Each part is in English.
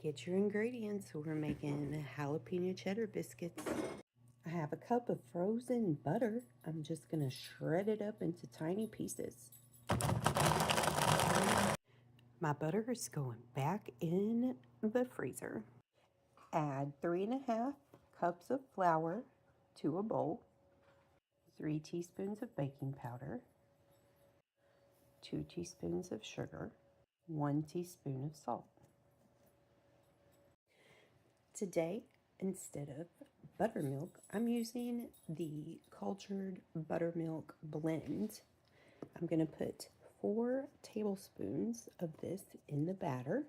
Get your ingredients. We're making jalapeno cheddar biscuits. I have a cup of frozen butter. I'm just going to shred it up into tiny pieces. My butter is going back in the freezer. Add 3½ cups of flour to a bowl, 3 teaspoons of baking powder, 2 teaspoons of sugar, 1 teaspoon of salt. Today, instead of buttermilk, I'm using the cultured buttermilk blend. I'm going to put 4 tablespoons of this in the batter,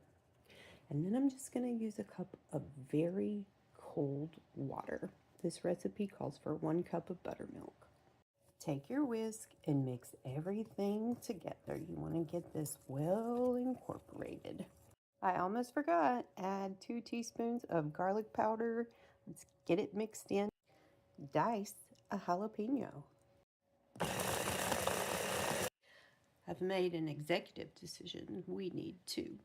and then I'm just going to use a cup of very cold water. This recipe calls for 1 cup of buttermilk. Take your whisk and mix everything together. You want to get this well incorporated. I almost forgot, add 2 teaspoons of garlic powder. Let's get it mixed in. Dice a jalapeno. I've made an executive decision. We need 2.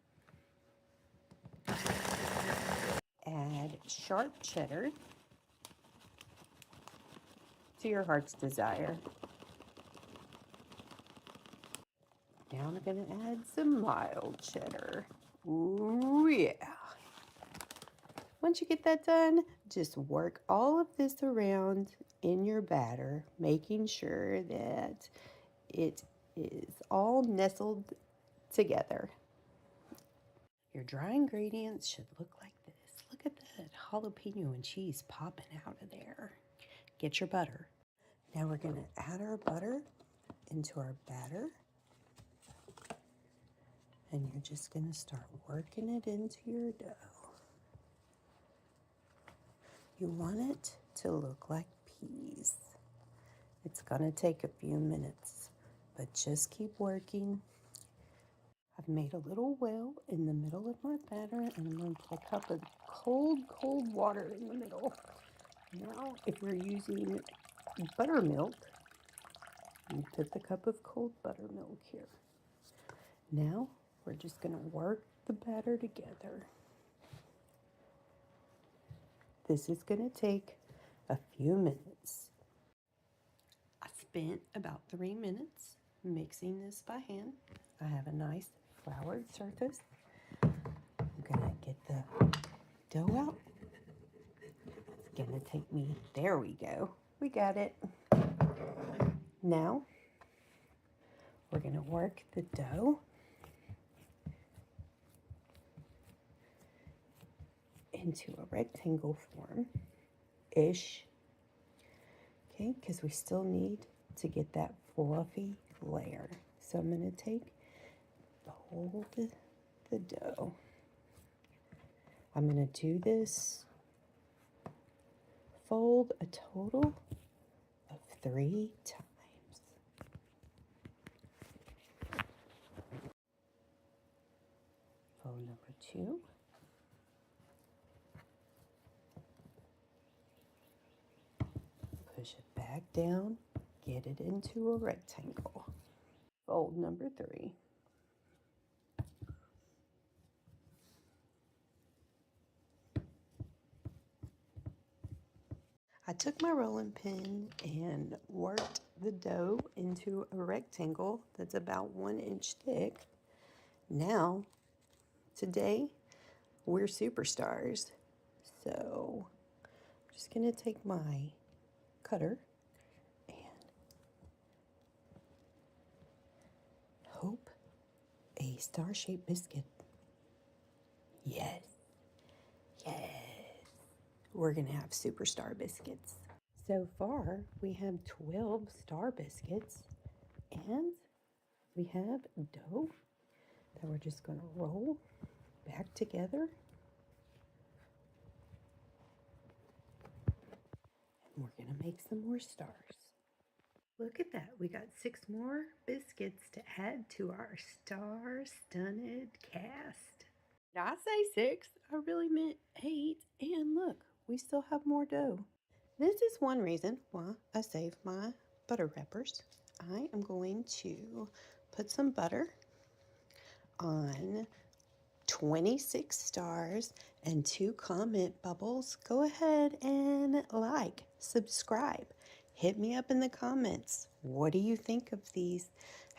Add sharp cheddar to your heart's desire. Now I'm going to add some mild cheddar. Ooh, yeah. Once you get that done, just work all of this around in your batter, making sure that it is all nestled together. Your dry ingredients should look like this. Look at that jalapeno and cheese popping out of there. Get your butter. Now we're going to add our butter into our batter. And you're just going to start working it into your dough. You want it to look like peas. It's going to take a few minutes, but just keep working. I've made a little well in the middle of my batter, and I'm going to put a cup of cold water in the middle. Now, if we're using buttermilk, you put the cup of cold buttermilk here. Now, we're just going to work the batter together. This is going to take a few minutes. I spent about 3 minutes mixing this by hand. I have a nice floured surface. I'm going to get the dough out. It's going to take me, there we go. We got it. Now, we're going to work the dough into a rectangle form-ish. Okay, because we still need to get that fluffy layer. So I'm going to hold the dough. I'm going to do this fold a total of 3 times. Fold number 2. Push it back down, get it into a rectangle. Fold number 3. I took my rolling pin and worked the dough into a rectangle that's about 1 inch thick. Now, today, we're superstars. So, I'm just going to take my cutter and hope a star-shaped biscuit. Yes. We're going to have superstar biscuits. So far, we have 12 star biscuits, and we have dough that we're just going to roll back together. And we're going to make some more stars. Look at that. We got 6 more biscuits to add to our star-studded cast. Did I say 6? I really meant 8. And look, we still have more dough. This is one reason why I save my butter wrappers. I am going to put some butter on 26 stars and 2 comment bubbles, go ahead and like, subscribe. Hit me up in the comments. What do you think of these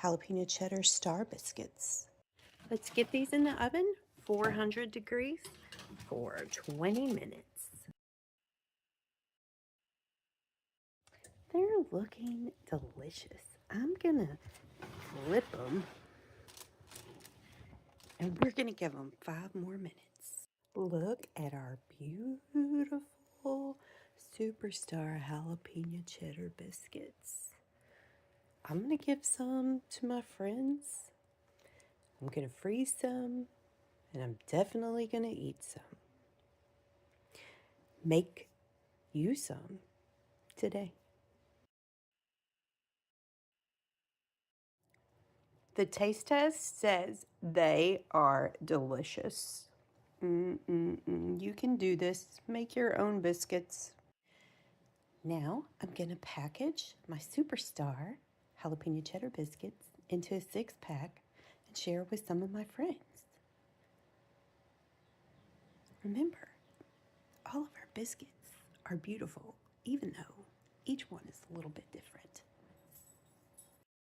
jalapeno cheddar star biscuits? Let's get these in the oven, 400 degrees, for 20 minutes. They're looking delicious. I'm gonna flip them and we're gonna give them 5 more minutes. Look at our beautiful superstar jalapeno cheddar biscuits. I'm gonna give some to my friends. I'm gonna freeze some and I'm definitely gonna eat some. Make you some today. The taste test says they are delicious. You can do this. Make your own biscuits. Now I'm going to package my superstar jalapeno cheddar biscuits into a 6-pack and share with some of my friends. Remember, all of our biscuits are beautiful, even though each one is a little bit different.